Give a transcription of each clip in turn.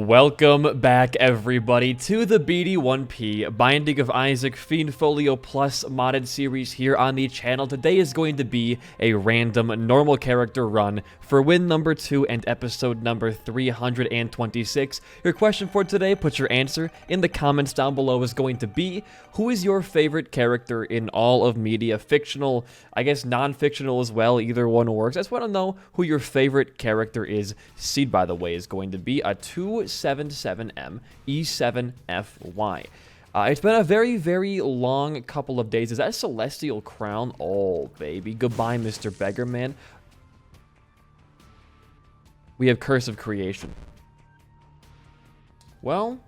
Welcome back, everybody, to the BD1P Binding of Isaac Fiendfolio Plus modded series here on the channel. Today is going to be a random normal character run for win number 2 and episode number 326. Your question for today, put your answer in the comments down below, is going to be, who is your favorite character in all of media? Fictional, I guess non-fictional as well, either one works. I just want to know who your favorite character is. Seed, by the way, is going to be a 277M E7FY. It's been a very, very long couple of days. Is that Celestial Crown? Oh, baby. Goodbye, Mr. Beggarman. We have Curse of Creation. Well,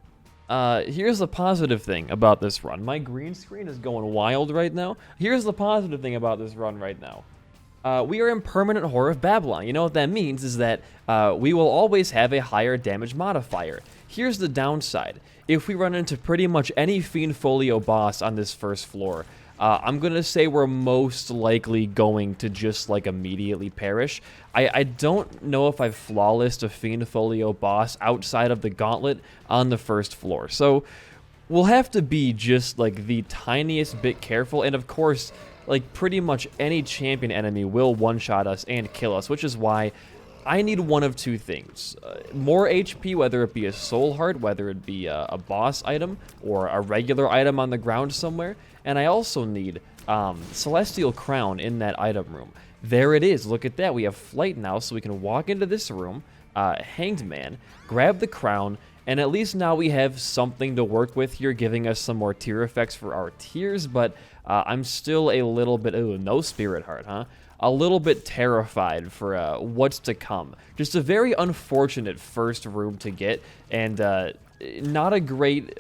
here's the positive thing about this run. My green screen is going wild right now. Here's the positive thing about this run right now. We are in permanent Whore of Babylon. You know what that means is that we will always have a higher damage modifier. Here's the downside. If we run into pretty much any Fiend Folio boss on this first floor, I'm going to say we're most likely going to just, like, immediately perish. I don't know if I've flawlessed a Fiend Folio boss outside of the gauntlet on the first floor. So we'll have to be just, like, the tiniest bit careful. And, of course, like, pretty much any champion enemy will one-shot us and kill us, which is why I need one of two things. More HP, whether it be a soul heart, whether it be a boss item, or a regular item on the ground somewhere. And I also need Celestial Crown in that item room. There it is. Look at that. We have flight now, so we can walk into this room, Hanged Man, grab the crown, and at least now we have something to work with here, giving us some more tier effects for our tiers, but I'm still a little bit... Ooh, no Spirit Heart, huh? A little bit terrified for what's to come. Just a very unfortunate first room to get, and not a great...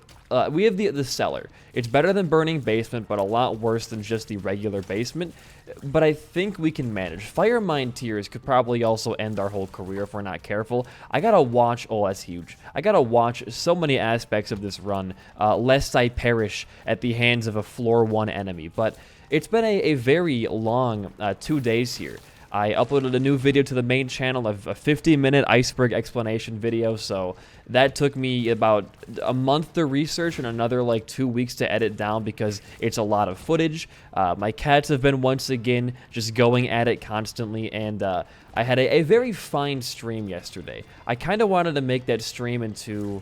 we have the cellar. It's better than Burning Basement, but a lot worse than just the regular basement. But I think we can manage. Fire Mine tiers could probably also end our whole career if we're not careful. I gotta watch... Oh, that's huge. I gotta watch so many aspects of this run, lest I perish at the hands of a floor 1 enemy. But it's been a very long 2 days here. I uploaded a new video to the main channel, of a 50-minute iceberg explanation video, so that took me about a month to research and another like 2 weeks to edit down because it's a lot of footage. My cats have been once again just going at it constantly, and I had a very fine stream yesterday. I kind of wanted to make that stream into...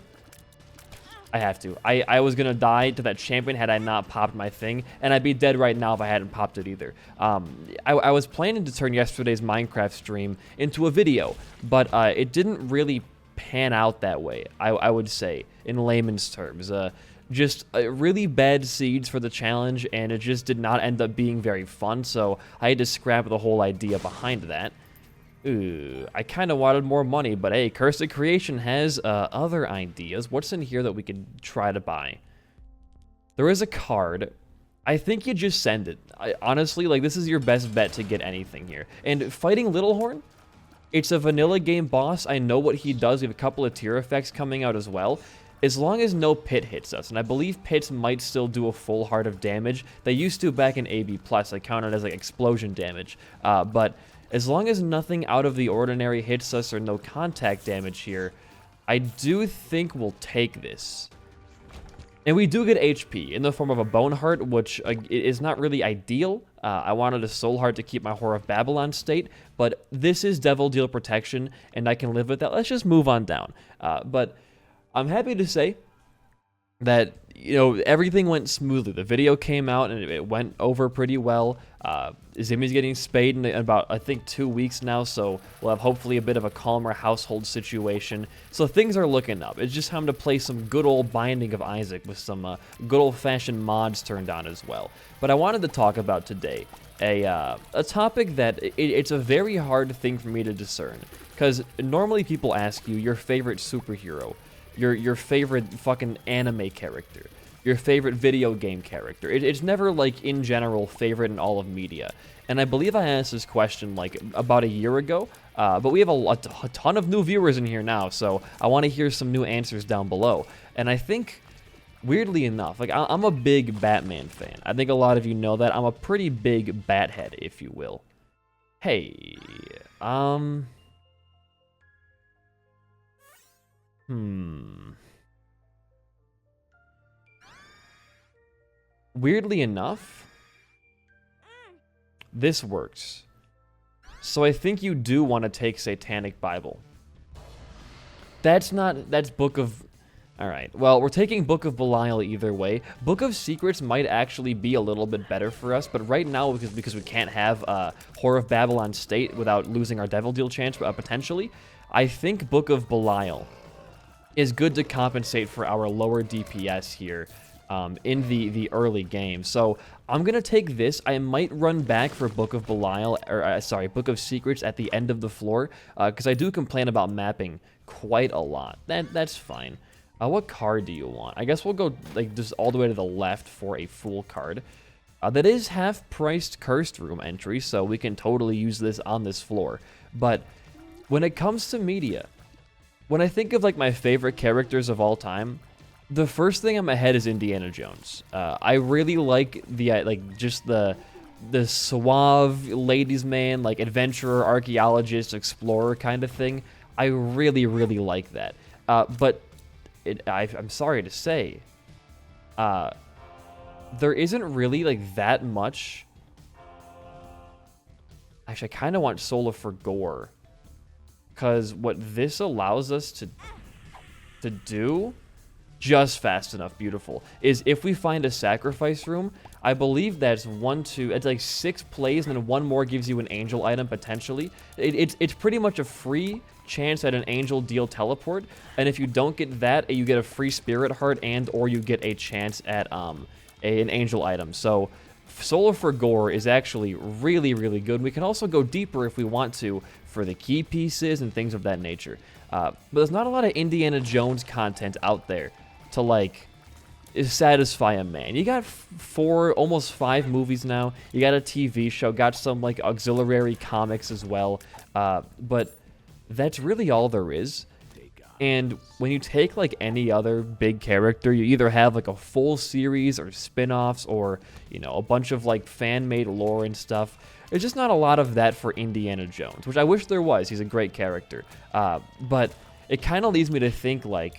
I have to. I was going to die to that champion had I not popped my thing, and I'd be dead right now if I hadn't popped it either. I was planning to turn yesterday's Minecraft stream into a video, but it didn't really pan out that way, I would say, in layman's terms. Just really bad seeds for the challenge, and it just did not end up being very fun, so I had to scrap the whole idea behind that. Ooh, I kind of wanted more money, but hey, Curse of Creation has other ideas. What's in here that we could try to buy? There is a card. I think you just send it. Honestly, like, this is your best bet to get anything here. And fighting Littlehorn, it's a vanilla game boss. I know what he does. We have a couple of tier effects coming out as well. As long as no pit hits us, and I believe pits might still do a full heart of damage. They used to back in AB+. They counted as like explosion damage. But as long as nothing out of the ordinary hits us or no contact damage here, I do think we'll take this. And we do get HP in the form of a Bone Heart, which is not really ideal. I wanted a Soul Heart to keep my Whore of Babylon state, but this is Devil Deal Protection, and I can live with that. Let's just move on down. But I'm happy to say that, you know, everything went smoothly. The video came out and it went over pretty well. Zimmy's getting spayed in about, I think, 2 weeks now, so we'll have hopefully a bit of a calmer household situation. So things are looking up. It's just time to play some good old Binding of Isaac with some good old-fashioned mods turned on as well. But I wanted to talk about today a topic that it's a very hard thing for me to discern, because normally people ask you your favorite superhero, your favorite fucking anime character, your favorite video game character. It's never, like, in general, favorite in all of media. And I believe I asked this question, like, about a year ago, but we have a ton of new viewers in here now, so I want to hear some new answers down below. And I think, weirdly enough, like, I'm a big Batman fan. I think a lot of you know that. I'm a pretty big Bathead, if you will. Hey, Weirdly enough, this works. So I think you do want to take Satanic Bible. That's Book of... Alright, well, we're taking Book of Belial either way. Book of Secrets might actually be a little bit better for us, but right now, because we can't have Whore of Babylon State without losing our Devil Deal chance, potentially, I think Book of Belial is good to compensate for our lower DPS here in the early game. So I'm going to take this. I might run back for Book of Belial, or sorry, Book of Secrets at the end of the floor, because I do complain about mapping quite a lot. That's fine. What card do you want? I guess we'll go like just all the way to the left for a Fool card. That is half-priced Cursed Room entry, so we can totally use this on this floor. But when it comes to media, when I think of like my favorite characters of all time, the first thing in my head is Indiana Jones. I really like the just the suave ladies' man, like adventurer, archaeologist, explorer kind of thing. I really like that. But I'm sorry to say, there isn't really like that much. Actually, I kind of want Sola for Gore, because what this allows us to do, just fast enough, beautiful, is if we find a sacrifice room, I believe that's it's like 6 plays, and then 1 more gives you an angel item potentially. It's pretty much a free chance at an angel deal teleport, and if you don't get that, you get a free spirit heart and or you get a chance at an angel item. So Solar for Gore is actually really good. We can also go deeper if we want to for the key pieces and things of that nature. But there's not a lot of Indiana Jones content out there to like satisfy a man. You got 4, almost 5 movies now. You got a TV show, got some like auxiliary comics as well. But that's really all there is. And when you take like any other big character, you either have like a full series or spin-offs or, you know, a bunch of like fan-made lore and stuff. There's just not a lot of that for Indiana Jones, which I wish there was. He's a great character. But it kind of leads me to think like,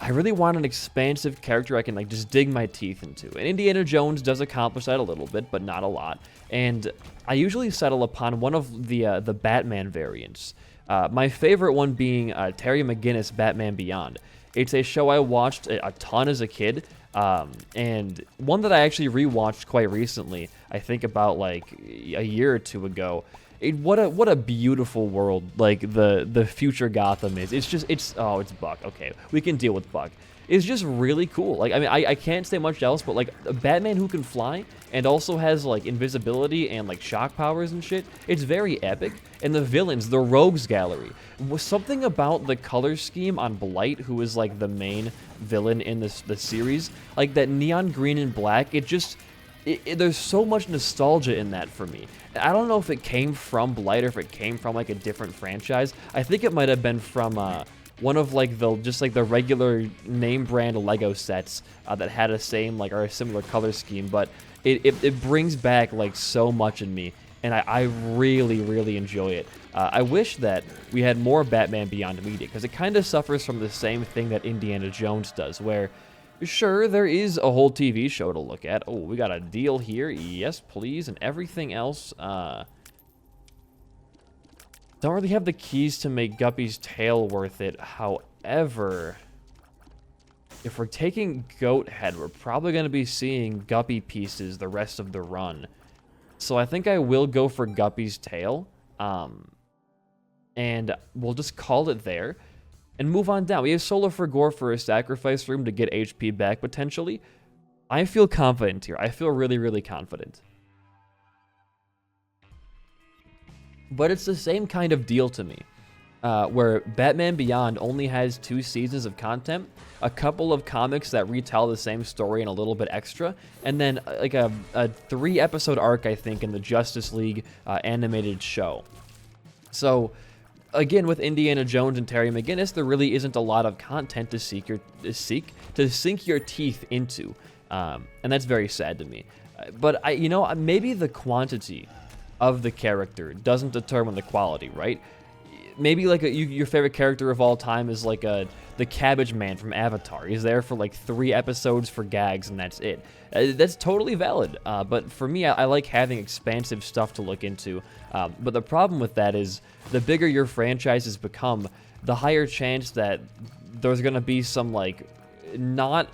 I really want an expansive character I can like just dig my teeth into. And Indiana Jones does accomplish that a little bit, but not a lot. And I usually settle upon one of the Batman variants. My favorite one being Terry McGinnis' Batman Beyond. It's a show I watched a ton as a kid, and one that I actually rewatched quite recently. I think about like a year or 2 ago. What a beautiful world like the future Gotham is. It's Buck. Okay, we can deal with Buck. It's just really cool. Like, I mean, I can't say much else, but like a Batman who can fly and also has like invisibility and like shock powers and shit. It's very epic. And the villains, the Rogues Gallery, was something about the color scheme on Blight, who is like the main villain in the series, like that neon green and black. There's so much nostalgia in that for me. I don't know if it came from Blight or if it came from like a different franchise. I think it might have been from one of like the regular name brand Lego sets that had a same like or a similar color scheme, but it brings back like so much in me, and I really enjoy it. I wish that we had more Batman Beyond media, because it kind of suffers from the same thing that Indiana Jones does, where sure, there is a whole TV show to look at. Oh, we got a deal here. Yes, please. And everything else, don't really have the keys to make Guppy's tail worth it. However, if we're taking Goat Head, we're probably going to be seeing Guppy pieces the rest of the run. So I think I will go for Guppy's tail. And we'll just call it there. And move on down. We have Solar for Gore for a sacrifice room to get HP back, potentially. I feel confident here. I feel really confident. But it's the same kind of deal to me. Where Batman Beyond only has 2 seasons of content, a couple of comics that retell the same story and a little bit extra, and then like a 3-episode arc, I think, in the Justice League animated show. So again, with Indiana Jones and Terry McGinnis, there really isn't a lot of content to sink your teeth into, and that's very sad to me. But maybe the quantity of the character doesn't determine the quality, right? maybe like your favorite character of all time is like the Cabbage Man from Avatar. He's there for like 3 episodes for gags, and that's it. That's totally valid. But for me, I like having expansive stuff to look into. But the problem with that is the bigger your franchises become, the higher chance that there's gonna be some like not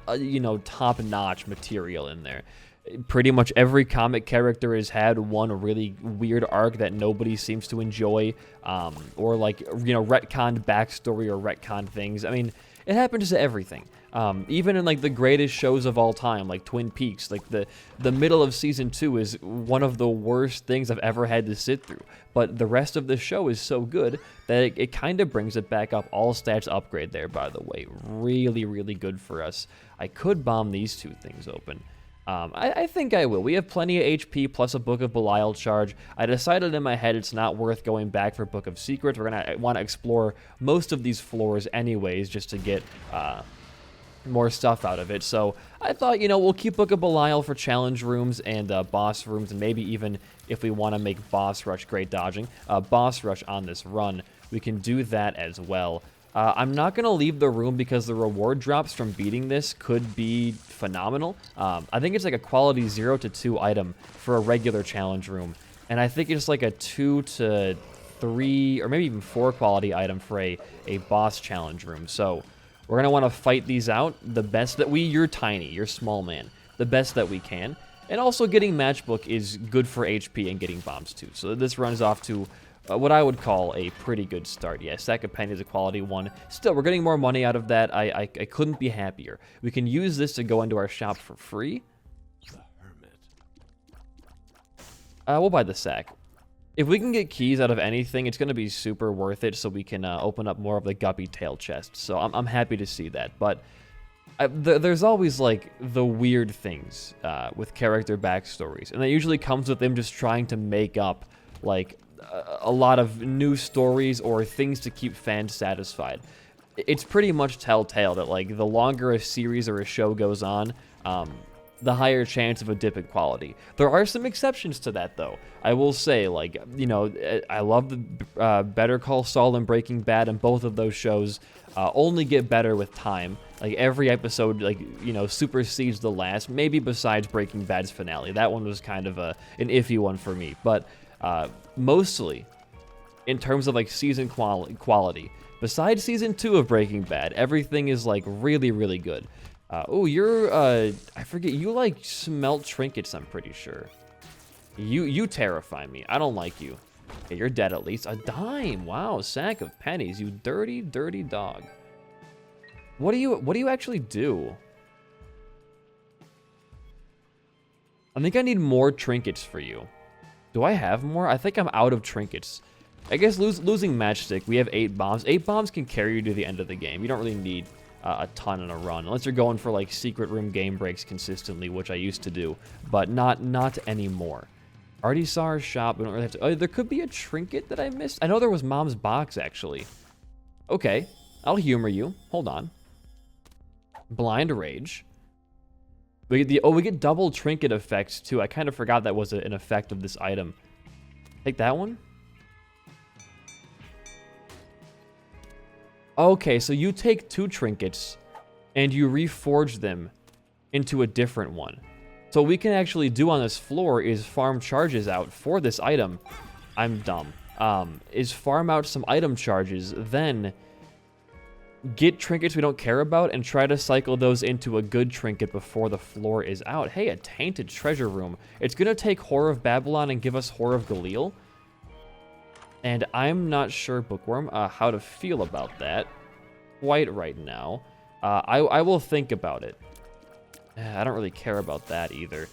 top-notch material in there. Pretty much every comic character has had one really weird arc that nobody seems to enjoy, or like, retconned backstory or retconned things. I mean, it happens to everything. Even in like the greatest shows of all time, like Twin Peaks, like the middle of season 2 is one of the worst things I've ever had to sit through. But the rest of the show is so good that it kind of brings it back up. All stats upgrade there, by the way. Really, really good for us. I could bomb these 2 things open. I think I will. We have plenty of HP plus a Book of Belial charge. I decided in my head it's not worth going back for Book of Secrets. We're going to want to explore most of these floors anyways just to get more stuff out of it. So I thought, we'll keep Book of Belial for challenge rooms and boss rooms, and maybe even if we want to make boss rush great dodging, boss rush on this run, we can do that as well. I'm not going to leave the room because the reward drops from beating this could be phenomenal. I think it's like a quality 0 to 2 item for a regular challenge room. And I think it's like a 2 to 3 or maybe even 4 quality item for a boss challenge room. So we're going to want to fight these out the best that you're tiny, you're small man, the best that we can. And also getting matchbook is good for HP and getting bombs too. So this runs off to what I would call a pretty good start. Yeah, Sack of Pennies is a quality 1. Still, we're getting more money out of that. I couldn't be happier. We can use this to go into our shop for free. We'll buy the sack. If we can get keys out of anything, it's going to be super worth it so we can open up more of the Guppy Tail chest. So I'm happy to see that. But there's always, like, the weird things with character backstories. And that usually comes with them just trying to make up, like, a lot of new stories or things to keep fans satisfied. It's pretty much telltale that, like, the longer a series or a show goes on, the higher chance of a dip in quality. There are some exceptions to that, though. I will say, like, I love the Better Call Saul and Breaking Bad, and both of those shows only get better with time. Like, every episode, like, supersedes the last, maybe besides Breaking Bad's finale. That one was kind of an iffy one for me, but mostly, in terms of like season quality, besides season 2 of Breaking Bad, everything is like really, really good. Oh, you're I forget, you like smelt trinkets, I'm pretty sure. You terrify me. I don't like you. Okay, you're dead at least. A dime. Wow, Sack of Pennies. You dirty, dirty dog. What do you actually do? I think I need more trinkets for you. Do I have more? I think I'm out of trinkets. I guess losing Matchstick, we have 8 bombs. 8 bombs can carry you to the end of the game. You don't really need a ton in a run, unless you're going for like secret room game breaks consistently, which I used to do, but not anymore. Already saw our shop. We don't really have to. Oh, there could be a trinket that I missed. I know there was Mom's box actually. Okay, I'll humor you. Hold on. Blind Rage. We get double trinket effects too. I kind of forgot that was an effect of this item. Take that one. Okay, so you take 2 trinkets and you reforge them into a different one. So what we can actually do on this floor is farm charges out for this item. I'm dumb. Is farm out some item charges, then get trinkets we don't care about and try to cycle those into a good trinket before the floor is out. Hey, a Tainted treasure room. It's going to take Horror of Babylon and give us Horror of Galil. And I'm not sure, Bookworm, how to feel about that quite right now. I will think about it. I don't really care about that either.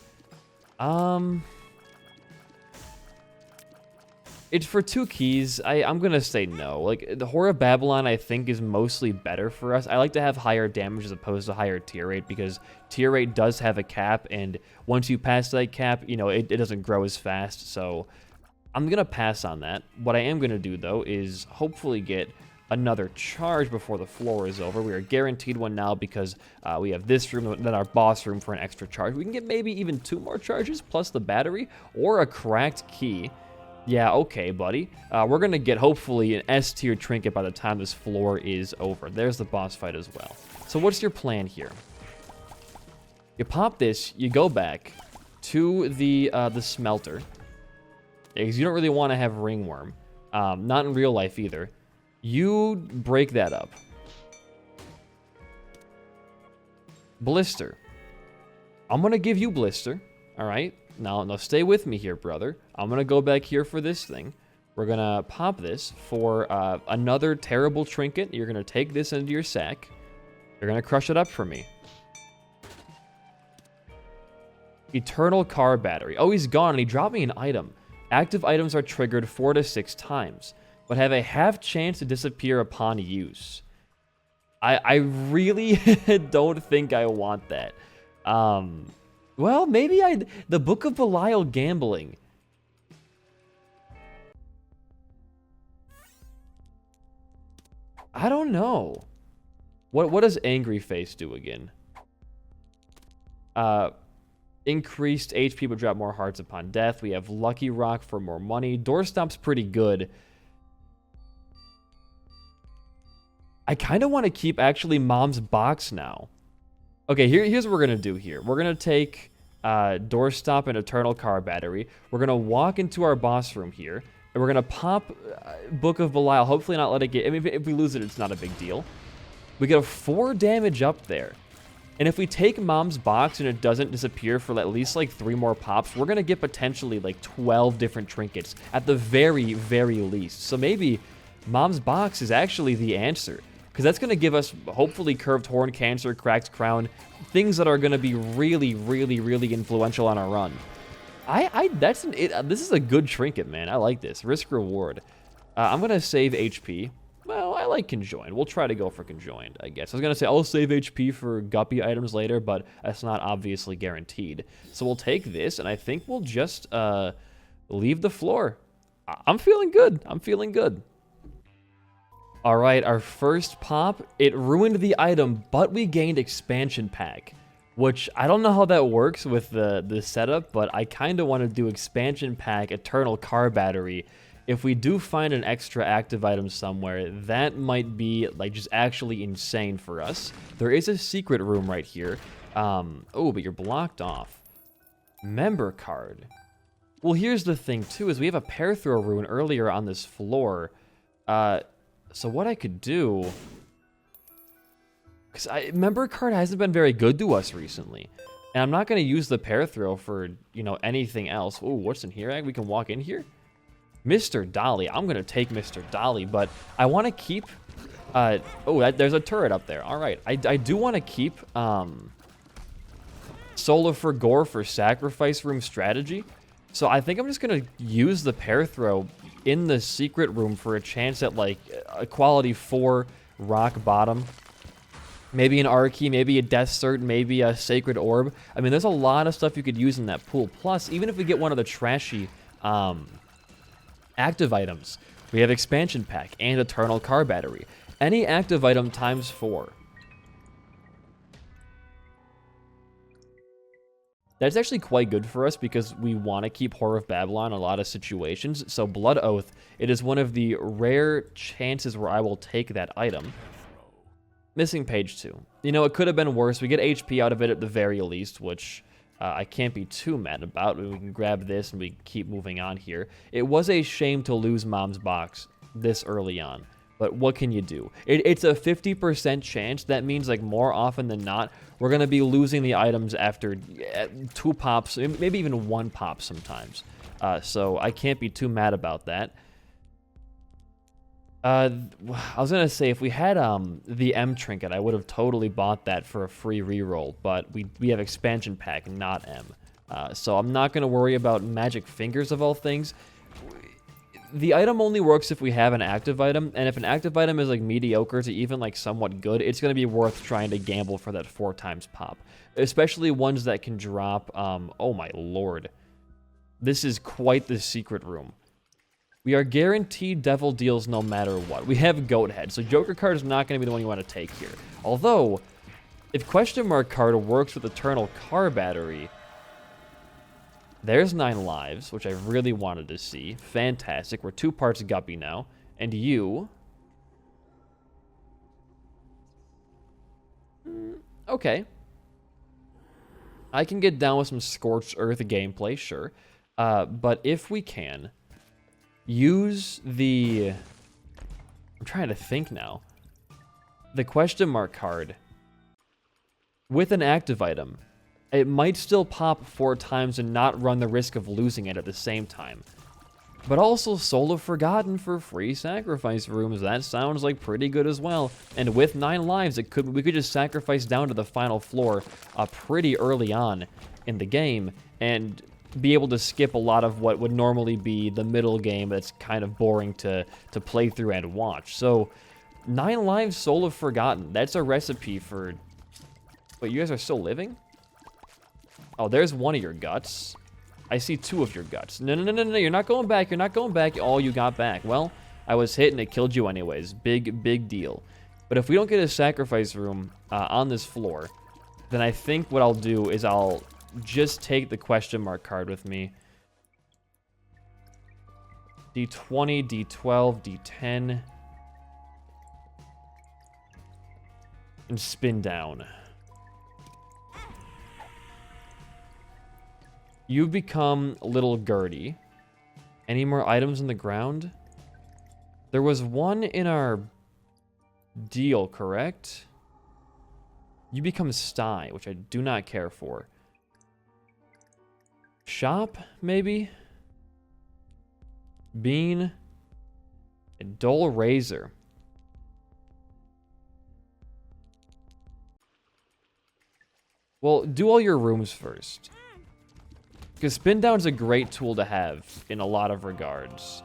It's for 2 keys. I'm going to say no. Like, the Horror of Babylon, I think, is mostly better for us. I like to have higher damage as opposed to higher tier rate, because tier rate does have a cap, and once you pass that cap, it doesn't grow as fast, so I'm going to pass on that. What I am going to do, though, is hopefully get another charge before the floor is over. We are guaranteed one now because we have this room, then our boss room for an extra charge. We can get maybe even 2 more charges, plus the battery, or a cracked key. Yeah, okay, buddy. We're going to get, hopefully, an S-tier trinket by the time this floor is over. There's the boss fight as well. So what's your plan here? You pop this, you go back to the smelter. Because you don't really want to have ringworm. Not in real life either. You break that up. Blister. I'm going to give you Blister. All right? Now stay with me here, brother. I'm going to go back here for this thing. We're going to pop this for another terrible trinket. You're going to take this into your sack. You're going to crush it up for me. Eternal car battery. Oh, he's gone, and he dropped me an item. Active items are triggered 4 to 6 times, but have a half chance to disappear upon use. I really don't think I want that. Well, maybe the Book of Belial gambling. I don't know. What does Angry Face do again? Increased HP but drop more hearts upon death. We have Lucky Rock for more money. Doorstop's pretty good. I kind of want to keep actually Mom's Box now. Okay, here's what we're going to do here. We're going to take Doorstop and Eternal Car Battery. We're going to walk into our boss room here. And we're going to pop Book of Belial. Hopefully not let it get... I mean, if we lose it, it's not a big deal. We get a 4 damage up there. And if we take Mom's Box and it doesn't disappear for at least like 3 more pops, we're going to get potentially like 12 different trinkets at the very, very least. So maybe Mom's Box is actually the answer. Because that's going to give us, hopefully, Curved Horn, Cancer, Cracked Crown, things that are going to be really, really, really influential on our run. This is a good trinket, man. I like this. Risk reward. I'm going to save HP. Well, I like conjoined. We'll try to go for conjoined, I guess. I was going to say I'll save HP for guppy items later, but that's not obviously guaranteed. So we'll take this, and I think we'll just leave the floor. I'm feeling good. I'm feeling good. All right, our first pop, it ruined the item, but we gained expansion pack, which I don't know how that works with the setup, but I kind of want to do expansion pack, Eternal Car Battery. If we do find an extra active item somewhere, that might be like just actually insane for us. There is a secret room right here. Oh, but you're blocked off. Member card. Well, here's the thing too, is we have a pair throw rune earlier on this floor. So what I could do, because member card hasn't been very good to us recently, and I'm not going to use the pair throw for, you know, anything else. Oh, what's in here? We can walk in here. Mr. Dolly. I'm going to take Mr. Dolly, but I want to keep... there's a turret up there. All right. I do want to keep Sola for Gore for Sacrifice Room strategy. So I think I'm just going to use the pair throw in the secret room for a chance at, like, a quality 4 rock bottom. Maybe an R-key, maybe a Death Cert, maybe a Sacred Orb. I mean, there's a lot of stuff you could use in that pool. Plus, even if we get one of the trashy... active items, we have expansion pack and Eternal Car Battery. Any active item times 4. That's actually quite good for us because we want to keep Whore of Babylon in a lot of situations. So Blood Oath, it is one of the rare chances where I will take that item. Missing page 2. You know, it could have been worse. We get HP out of it at the very least, which I can't be too mad about. We can grab this and we keep moving on here. It was a shame to lose Mom's Box this early on, but what can you do? It's a 50% chance. That means, like, more often than not, we're going to be losing the items after 2 pops, maybe even 1 pop sometimes. So I can't be too mad about that. I was going to say, if we had the M trinket, I would have totally bought that for a free reroll, but we have expansion pack, not M. So I'm not going to worry about magic fingers of all things. The item only works if we have an active item, and if an active item is like mediocre to even like somewhat good, it's going to be worth trying to gamble for that 4 times pop. Especially ones that can drop, oh my lord. This is quite the secret room. We are guaranteed devil deals no matter what. We have Goat Head, so Joker card is not going to be the one you want to take here. Although, if question mark card works with Eternal Car Battery, There's 9 lives, which I really wanted to see. Fantastic. We're 2 parts guppy now. And you... Okay. I can get down with some Scorched Earth gameplay, sure. But if we can, use the... I'm trying to think now. The question mark card with an active item. It might still pop 4 times and not run the risk of losing it at the same time. But also Soul of Forgotten for free sacrifice rooms. That sounds like pretty good as well. And with 9 lives, we could just sacrifice down to the final floor pretty early on in the game and be able to skip a lot of what would normally be the middle game that's kind of boring to play through and watch. So 9 lives, Soul of Forgotten. That's a recipe for... Wait, you guys are still living? Oh, there's one of your guts. I see 2 of your guts. No, you're not going back. You're not going back. Oh, you got back. Well, I was hit and it killed you anyways. Big deal. But if we don't get a sacrifice room on this floor, then I think what I'll do is I'll just take the question mark card with me. D20, D12, D10. And spin down. You become Little Gertie. Any more items on the ground? There was one in our deal, correct? You become Sty, which I do not care for. Shop, maybe? Bean. A dull razor. Well, do all your rooms first. Because spin down is a great tool to have in a lot of regards.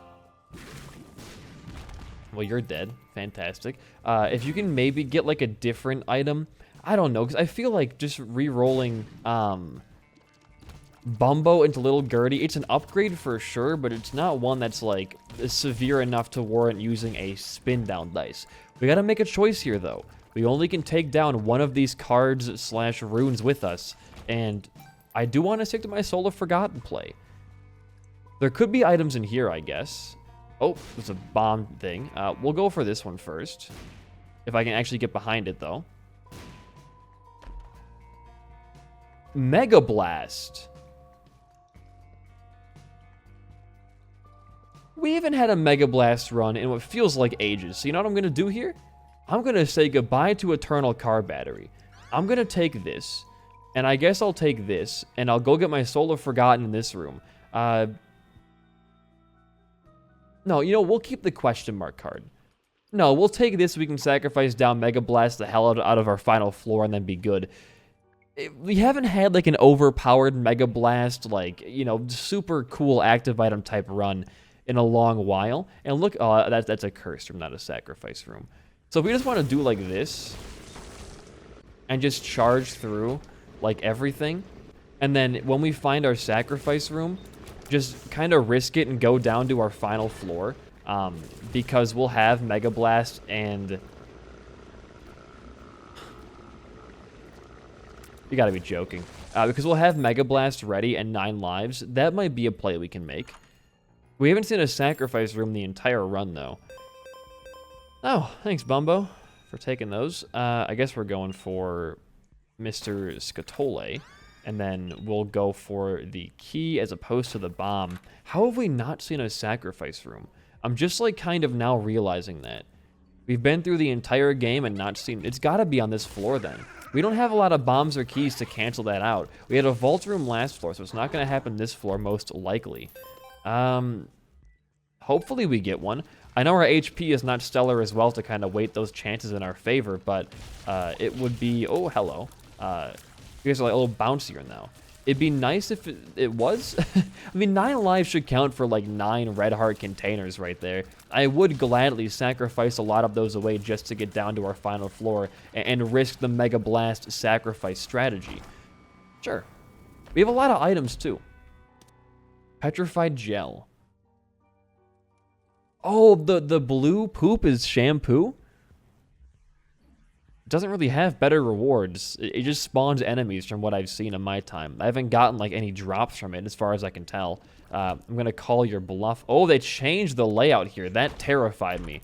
Well, you're dead. Fantastic. If you can maybe get like a different item, I don't know, because I feel like just re-rolling Bumbo into Little Gertie, it's an upgrade for sure, but it's not one that's like severe enough to warrant using a spin down dice. We gotta make a choice here though. We only can take down one of these cards slash runes with us, and I do want to stick to my Soul of Forgotten play. There could be items in here, I guess. Oh, there's a bomb thing. We'll go for this one first. If I can actually get behind it, though. Mega Blast. We haven't had a Mega Blast run in what feels like ages. So you know what I'm going to do here? I'm going to say goodbye to Eternal Car Battery. I'm going to take this. And I guess I'll take this, and I'll go get my Soul of Forgotten in this room. No, you know, we'll keep the question mark card. No, we'll take this so we can sacrifice down Mega Blast the hell out of our final floor and then be good. We haven't had, like, an overpowered Mega Blast, like, you know, super cool active item type run in a long while. And look, oh, that's a curse room, not a sacrifice room. So if we just want to do like this and just charge through like everything, and then when we find our sacrifice room, just kind of risk it and go down to our final floor, because we'll have Mega Blast and... You gotta be joking. Because we'll have Mega Blast ready and 9 lives. That might be a play we can make. We haven't seen a sacrifice room the entire run, though. Oh, thanks, Bumbo, for taking those. I guess we're going for Mr. Scatole, and then we'll go for the key as opposed to the bomb. How have we not seen a sacrifice room? I'm just, like, kind of now realizing that. We've been through the entire game and not seen... It's gotta be on this floor, then. We don't have a lot of bombs or keys to cancel that out. We had a vault room last floor, so it's not gonna happen this floor, most likely. Hopefully we get one. I know our HP is not stellar as well to kind of weight those chances in our favor, but it would be... Oh, hello. You guys are like a little bouncier now. It'd be nice if it was. I mean, 9 lives should count for like 9 red heart containers right there. I would gladly sacrifice a lot of those away just to get down to our final floor and risk the Mega Blast sacrifice strategy. Sure. We have a lot of items too. Petrified gel. Oh, the blue poop is shampoo? doesn't really have better rewards. It just spawns enemies from what I've seen in my time. I haven't gotten like any drops from it as far as I can tell. I'm gonna call your bluff. Oh, they changed the layout here. That terrified me.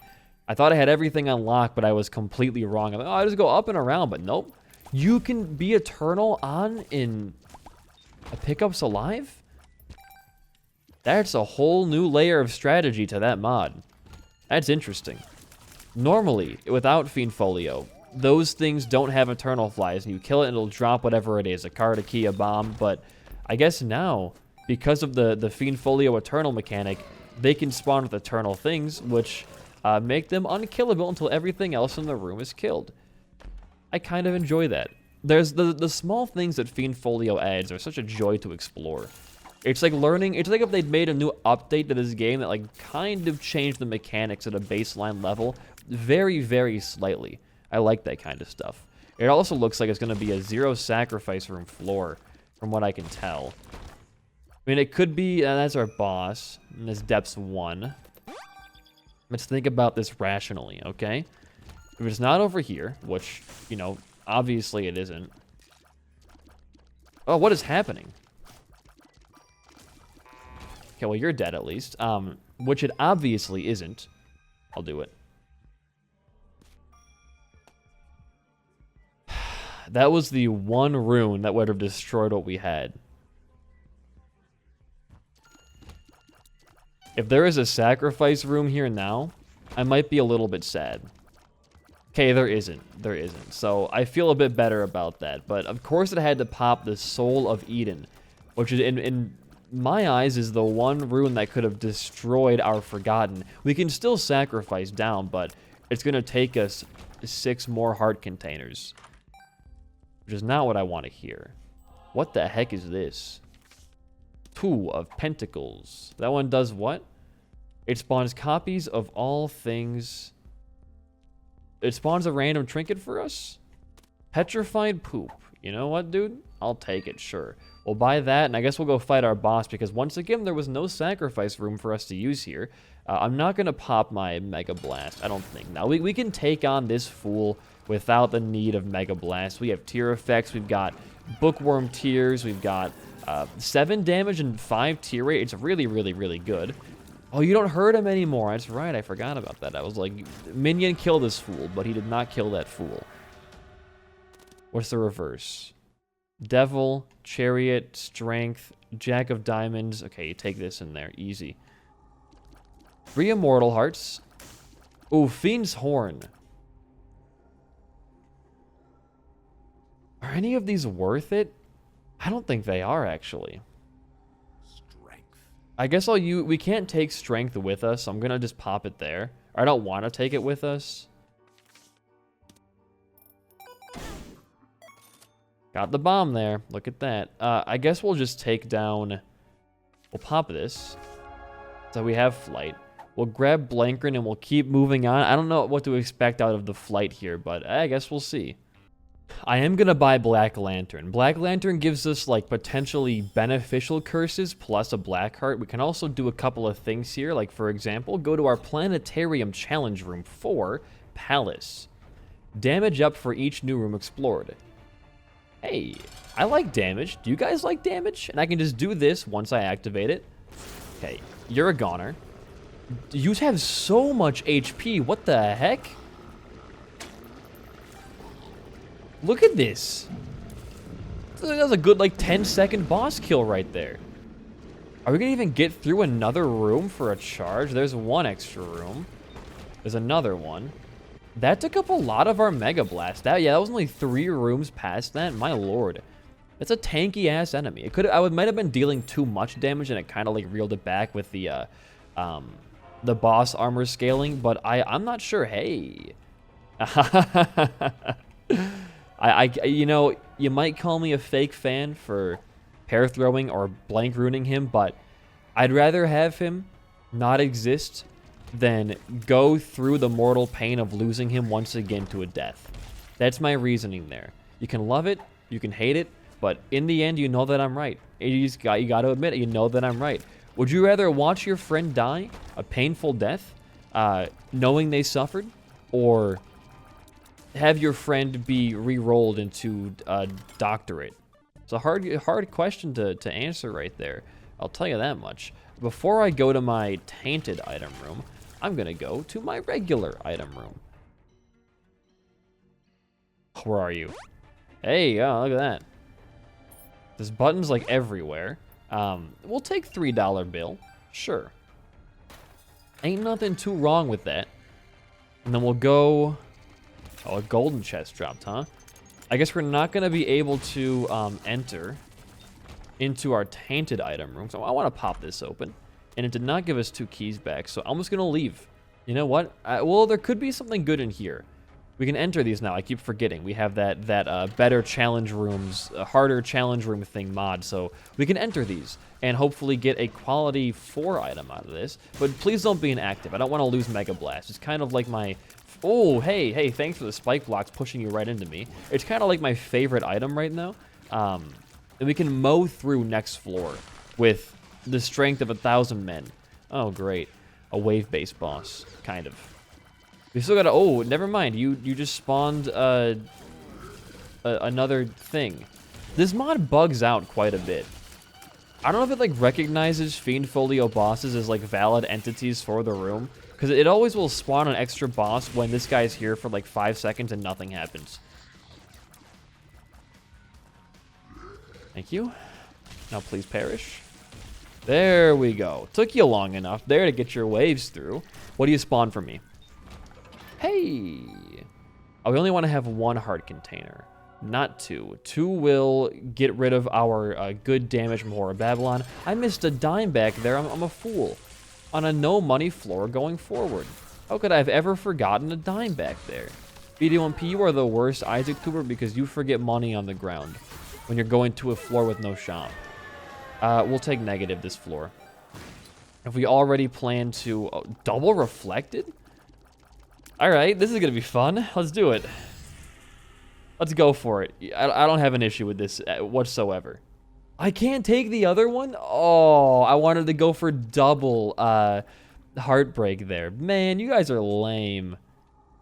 I thought I had everything unlocked, but I was completely wrong. I'm like, oh, I just go up and around, but nope. You can be eternal on in a pickups alive? That's a whole new layer of strategy to that mod. That's interesting. Normally, without Fiend Folio, those things don't have eternal flies, and you kill it and it'll drop whatever it is, a card, a key, a bomb, but I guess now, because of the Fiend Folio eternal mechanic, they can spawn with eternal things, which make them unkillable until everything else in the room is killed. I kind of enjoy that. There's the small things that Fiend Folio adds are such a joy to explore. It's like learning, it's like if they'd made a new update to this game that like kind of changed the mechanics at a baseline level very, very slightly. I like that kind of stuff. It also looks like it's going to be a 0 sacrifice room floor, from what I can tell. I mean, it could be, that's our boss, and this depth's 1. Let's think about this rationally, okay? If it's not over here, which, you know, obviously it isn't. Oh, what is happening? Okay, well, you're dead at least, which it obviously isn't. I'll do it. That was the one rune that would have destroyed what we had. If there is a sacrifice room here now, I might be a little bit sad. Okay, there isn't. There isn't. So I feel a bit better about that. But of course it had to pop the Soul of Eden, which is in my eyes is the one rune that could have destroyed our Forgotten. We can still sacrifice down, but it's going to take us 6 more heart containers. Which is not what I want to hear. What the heck is this? 2 of Pentacles. That one does what? It spawns copies of all things. It spawns a random trinket for us? Petrified poop. You know what, dude? I'll take it, sure. We'll buy that, and I guess we'll go fight our boss, because once again, there was no sacrifice room for us to use here. I'm not going to pop my Mega Blast, I don't think. Now, we can take on this fool without the need of Mega Blast. We have tear effects, we've got Bookworm Tears, we've got 7 damage and 5 tear rate. It's really, really, really good. Oh, you don't hurt him anymore. That's right, I forgot about that. I was like, minion, kill this fool, but he did not kill that fool. What's the reverse? Devil, Chariot, Strength, Jack of Diamonds. Okay, you take this in there, easy. 3 Immortal Hearts. Ooh, Fiend's Horn. Are any of these worth it? I don't think they are, actually. Strength. I guess we can't take Strength with us, so I'm gonna just pop it there. I don't want to take it with us. Got the bomb there. Look at that. I guess we'll just take down... We'll pop this. So we have Flight. We'll grab Blankrin and we'll keep moving on. I don't know what to expect out of the Flight here, but I guess we'll see. I am going to buy Black Lantern. Black Lantern gives us, like, potentially beneficial curses plus a black heart. We can also do a couple of things here. Like, for example, go to our Planetarium Challenge Room 4, Palace. Damage up for each new room explored. Hey, I like damage. Do you guys like damage? And I can just do this once I activate it. Okay, you're a goner. You have so much HP. What the heck? Look at this. That was a good, like, 10-second boss kill right there. Are we going to even get through another room for a charge? There's one extra room. There's another one. That took up a lot of our Mega Blast. That was only 3 rooms past that. My lord. That's a tanky-ass enemy. It might have been dealing too much damage, and it kind of, like, reeled it back with the boss armor scaling, but I'm not sure. Hey. You know, you might call me a fake fan for pair throwing or blank ruining him, but I'd rather have him not exist than go through the mortal pain of losing him once again to a death. That's my reasoning there. You can love it, you can hate it, but in the end, you know that I'm right. You got to admit it, you know that I'm right. Would you rather watch your friend die a painful death, knowing they suffered, or have your friend be re-rolled into doctorate? It's a hard question to answer right there. I'll tell you that much. Before I go to my tainted item room, I'm gonna go to my regular item room. Where are you? Hey, oh, look at that. There's buttons like everywhere. We'll take $3 bill. Sure. Ain't nothing too wrong with that. And then we'll go... Oh, a golden chest dropped, huh? I guess we're not going to be able to enter into our tainted item room. So I want to pop this open. And it did not give us 2 keys back, so I'm just going to leave. You know what? Well, there could be something good in here. We can enter these now. I keep forgetting. We have that better challenge rooms, harder challenge room thing mod, so we can enter these and hopefully get a quality 4 item out of this. But please don't be inactive. I don't want to lose Mega Blast. It's kind of like my... Oh, hey, thanks for the spike blocks pushing you right into me. It's kind of like my favorite item right now. And we can mow through next floor with the strength of 1,000 men. Oh, great. A wave-based boss, kind of. We still gotta... Oh, never mind. You just spawned another thing. This mod bugs out quite a bit. I don't know if it like recognizes Fiendfolio bosses as like valid entities for the room, because it always will spawn an extra boss when this guy's here for like 5 seconds and nothing happens. Thank you. Now please perish. There we go. Took you long enough there to get your waves through. What do you spawn for me? Hey! Oh, we only want to have 1 heart container, not 2. 2 will get rid of our good damage from Horror Babylon. I missed a dime back there. I'm a fool. On a no money floor going forward. How could I have ever forgotten a dime back there? BD1P, you are the worst Isaac Cooper because you forget money on the ground when you're going to a floor with no shop. We'll take negative this floor. If we already plan to... double reflected? Alright, this is going to be fun. Let's do it. Let's go for it. I don't have an issue with this whatsoever. I can't take the other one? Oh, I wanted to go for double heartbreak there. Man, you guys are lame.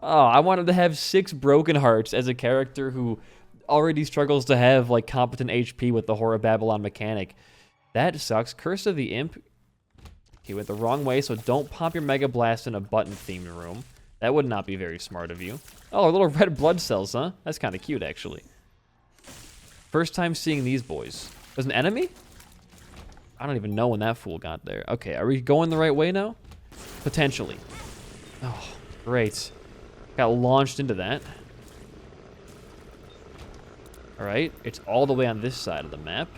Oh, I wanted to have 6 broken hearts as a character who already struggles to have like competent HP with the Horror Babylon mechanic. That sucks. Curse of the Imp. He went the wrong way, so don't pop your Mega Blast in a button-themed room. That would not be very smart of you. Oh, little red blood cells, huh? That's kind of cute, actually. First time seeing these boys. There's an enemy? I don't even know when that fool got there. Okay, are we going the right way now? Potentially. Oh, great. Got launched into that. All right, it's all the way on this side of the map.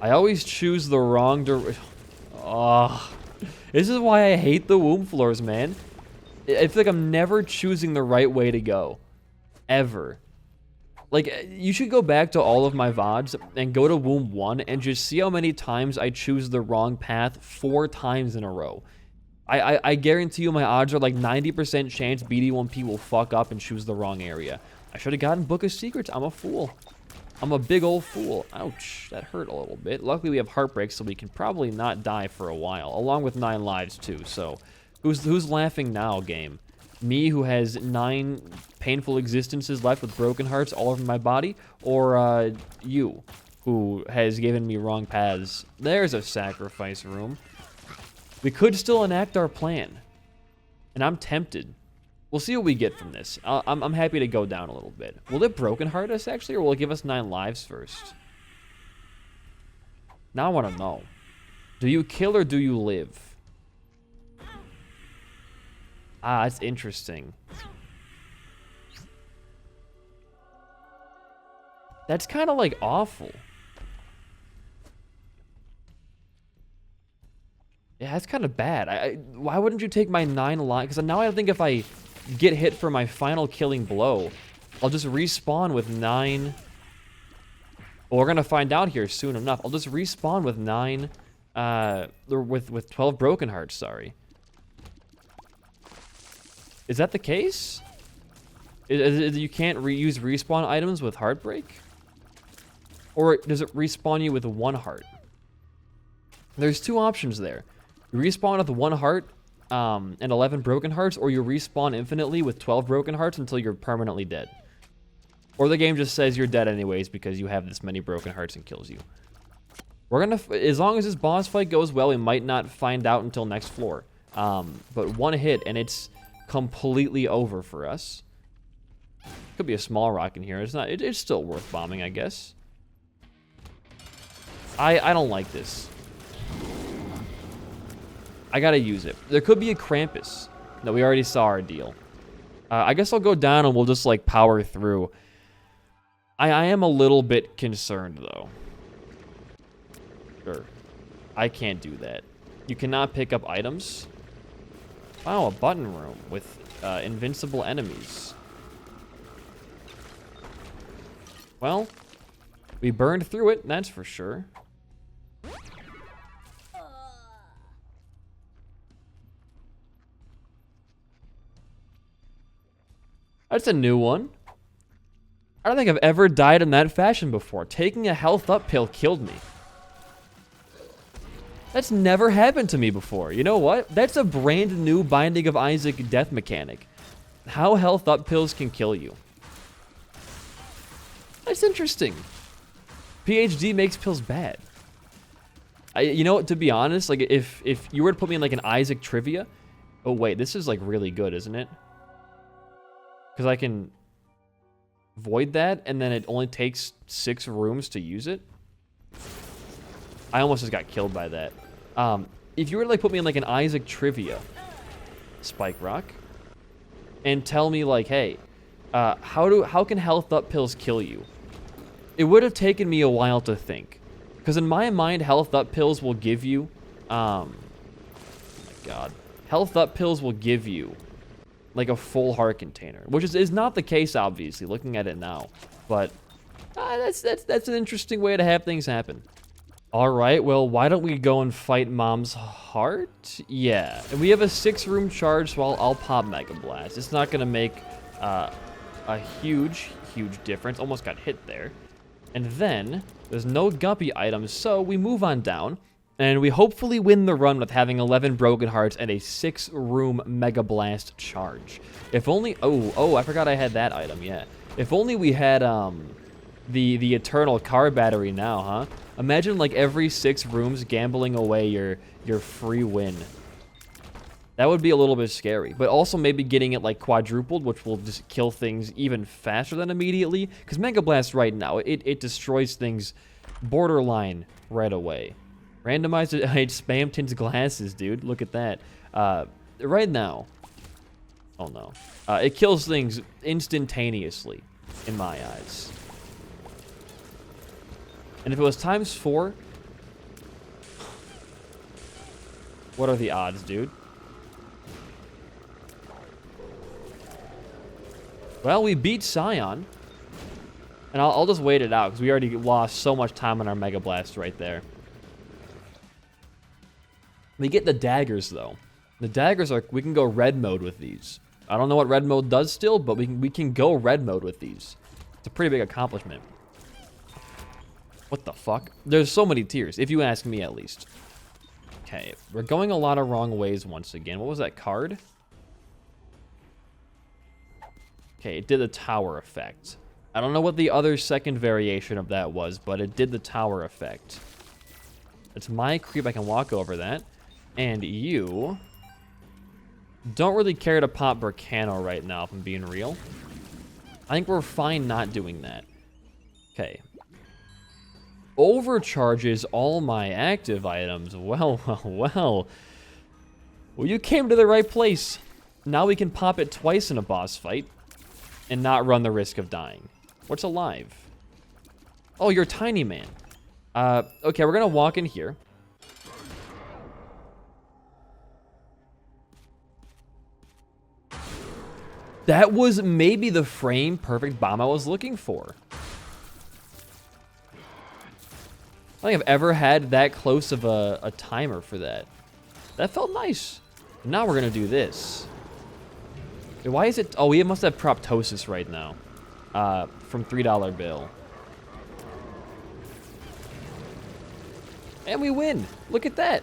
I always choose the wrong direction. Oh, this is why I hate the womb floors, man. I feel like I'm never choosing the right way to go. Ever. Like, you should go back to all of my VODs and go to womb 1 and just see how many times I choose the wrong path 4 times in a row. I guarantee you my odds are like 90% chance BD1P will fuck up and choose the wrong area. I should have gotten Book of Secrets. I'm a fool. I'm a big old fool. Ouch, that hurt a little bit. Luckily, we have Heartbreak, so we can probably not die for a while, along with 9 lives, too. So, who's laughing now, game? Me, who has 9 painful existences left with broken hearts all over my body? Or, you, who has given me wrong paths? There's a sacrifice room. We could still enact our plan. And I'm tempted. We'll see what we get from this. I'm happy to go down a little bit. Will it broken heart us, actually, or will it give us 9 lives first? Now I want to know. Do you kill or do you live? Ah, that's interesting. That's kind of, like, awful. Yeah, that's kind of bad. Why wouldn't you take my 9 lives? Because now I think if I get hit for my final killing blow, I'll just respawn with 9. Well, we're gonna find out here soon enough. I'll just respawn with 9, with 12 broken hearts. Sorry. Is that the case? You can't use respawn items with heartbreak, or does it respawn you with 1 heart? There's 2 options there. You respawn with 1 heart, and 11 broken hearts, or you respawn infinitely with 12 broken hearts until you're permanently dead. Or the game just says you're dead anyways because you have this many broken hearts and kills you. We're gonna, as long as this boss fight goes well, we might not find out until next floor. But one hit and it's completely over for us. Could be a small rock in here. It's not. It's still worth bombing, I guess. I don't like this. I gotta use it. There could be a Krampus. No, we already saw our deal. I guess I'll go down and we'll just like power through. I am a little bit concerned though. Sure. I can't do that. You cannot pick up items. Wow, a button room with invincible enemies. Well, we burned through it, that's for sure. That's a new one. I don't think I've ever died in that fashion before. Taking a health up pill killed me. That's never happened to me before. You know what? That's a brand new Binding of Isaac death mechanic. How health up pills can kill you. That's interesting. PhD makes pills bad. You know what, to be honest, like if you were to put me in like an Isaac trivia. Oh wait, this is like really good, isn't it? Because I can void that and then it only takes 6 rooms to use it. I almost just got killed by that. If you were to like put me in like an Isaac trivia, Spike Rock, and tell me like, hey, how can health up pills kill you? It would have taken me a while to think, because in my mind, health up pills will give you, oh my god, health up pills will give you like a full heart container, which is not the case obviously, looking at it now, but that's an interesting way to have things happen. All right, well, why don't we go and fight Mom's heart? Yeah, and we have a 6-room charge, so I'll pop Mega Blast. It's not gonna make a huge difference. Almost got hit there. And then there's no guppy items, so we move on down, and we hopefully win the run with having 11 broken hearts and a 6-room Mega Blast charge. If only, oh, I forgot I had that item. Yeah, if only we had the eternal car battery now, huh? Imagine like every 6 rooms gambling away your free win. That would be a little bit scary, but also maybe getting it like quadrupled, which will just kill things even faster than immediately. Because Mega Blast right now, it destroys things borderline right away. Randomized spam tints glasses, dude. Look at that. Right now, oh no, it kills things instantaneously in my eyes. And if it was times 4, what are the odds, dude? Well, we beat Scion. And I'll just wait it out, because we already lost so much time on our Mega Blast right there. We get the daggers, though. The daggers are, we can go red mode with these. I don't know what red mode does still, but we can go red mode with these. It's a pretty big accomplishment. What the fuck? There's so many tiers, if you ask me at least. Okay, we're going a lot of wrong ways once again. What was that card? Okay, it did the tower effect. I don't know what the other second variation of that was, but it did the tower effect. It's my creep, I can walk over that. And you don't really care to pop Volcano right now, if I'm being real. I think we're fine not doing that. Okay. Overcharges all my active items. Well. Well, you came to the right place. Now we can pop it twice in a boss fight and not run the risk of dying. What's alive? Oh, you're Tiny Man. Okay, we're gonna walk in here. That was maybe the frame perfect bomb I was looking for. I don't think I've ever had that close of a timer for that. That felt nice. Now we're gonna do this. Okay, why is it? Oh, we must have Proptosis right now. From $3 bill. And we win. Look at that.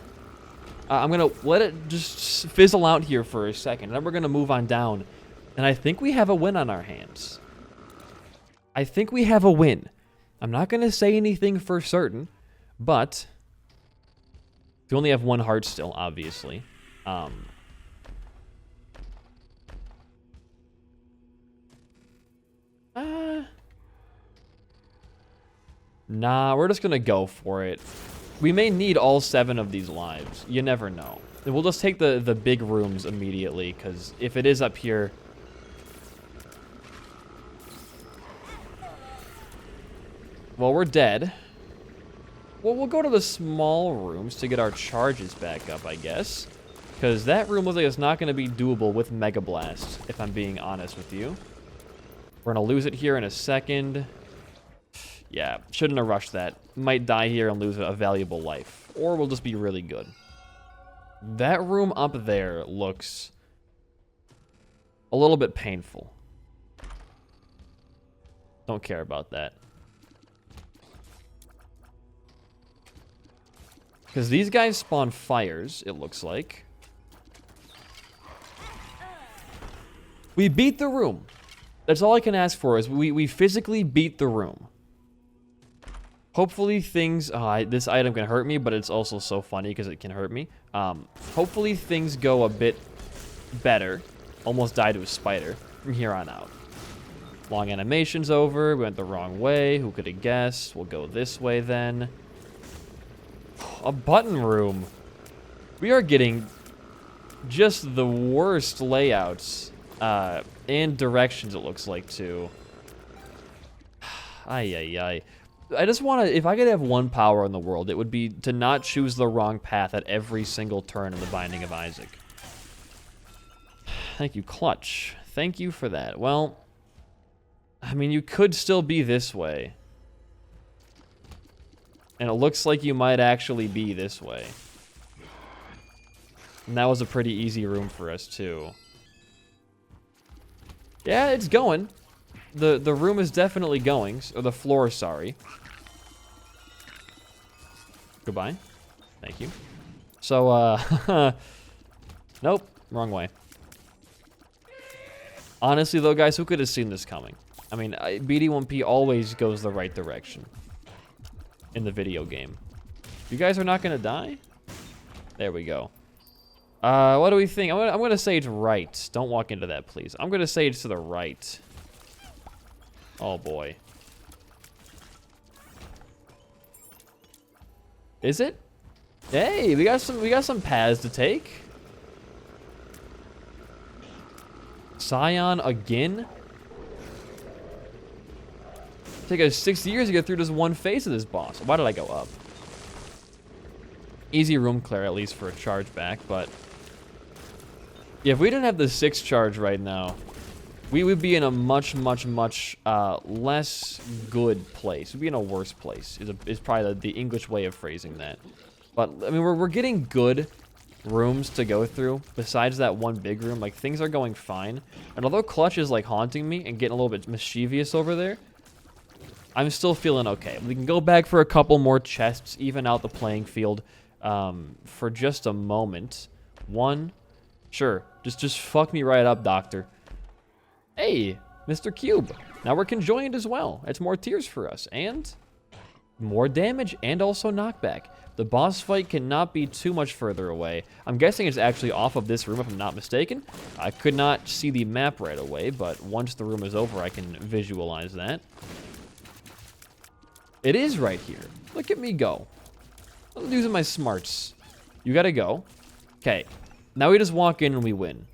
I'm going to let it just fizzle out here for a second. Then we're going to move on down. And I think we have a win on our hands. I think we have a win. I'm not going to say anything for certain, but we only have one heart still, obviously. Nah, we're just going to go for it. We may need all 7 of these lives. You never know. And we'll just take the big rooms immediately, because if it is up here... Well, we're dead. Well, we'll go to the small rooms to get our charges back up, I guess. Because that room looks like it's not going to be doable with Mega Blast, if I'm being honest with you. We're going to lose it here in a second. Yeah, shouldn't have rushed that. Might die here and lose a valuable life. Or we'll just be really good. That room up there looks a little bit painful. Don't care about that. Because these guys spawn fires, it looks like. We beat the room. That's all I can ask for, is we physically beat the room. Hopefully things... this item can hurt me, but it's also so funny because it can hurt me. Hopefully things go a bit better. Almost died to a spider from here on out. Long animation's over. We went the wrong way. Who could have guessed? We'll go this way then. A button room. We are getting just the worst layouts and directions, it looks like, too. Ay, ay, ay. I just want to, if I could have one power in the world, it would be to not choose the wrong path at every single turn in the Binding of Isaac. Thank you, Clutch. Thank you for that. Well, I mean, you could still be this way. And it looks like you might actually be this way. And that was a pretty easy room for us, too. Yeah, it's going. The room is definitely going. Or the floor, sorry. Goodbye. Thank you. So, nope. Wrong way. Honestly, though, guys, who could have seen this coming? I mean, BD1P always goes the right direction in the video game. You guys are not going to die? There we go. What do we think? I'm gonna say it's right. Don't walk into that, please. I'm gonna say it's to the right. Oh boy. Is it? Hey, we got some paths to take. Scion again? Take us 6 years to get through just one phase of this boss. Why did I go up? Easy room clear, at least for a charge back, but yeah, if we didn't have the 6 charge right now, we would be in a much less good place. We'd be in a worse place, is probably the English way of phrasing that. But, I mean, we're getting good rooms to go through, besides that one big room. Like, things are going fine. And although Clutch is, like, haunting me and getting a little bit mischievous over there, I'm still feeling okay. We can go back for a couple more chests, even out the playing field for just a moment. One... Sure, just fuck me right up, Doctor. Hey, Mr. Cube. Now we're conjoined as well. It's more tears for us, and more damage, and also knockback. The boss fight cannot be too much further away. I'm guessing it's actually off of this room, if I'm not mistaken. I could not see the map right away, but once the room is over, I can visualize that. It is right here. Look at me go. I'm using my smarts. You gotta go. Okay. Now we just walk in and we win.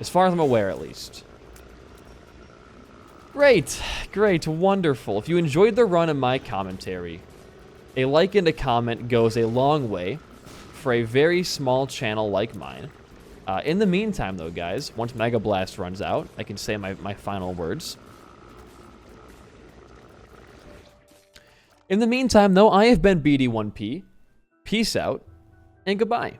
As far as I'm aware, at least. Great. Great. Wonderful. If you enjoyed the run and my commentary, a like and a comment goes a long way for a very small channel like mine. In the meantime, though, guys, once Mega Blast runs out, I can say my final words. In the meantime, though, I have been BD1P. Peace out. And goodbye.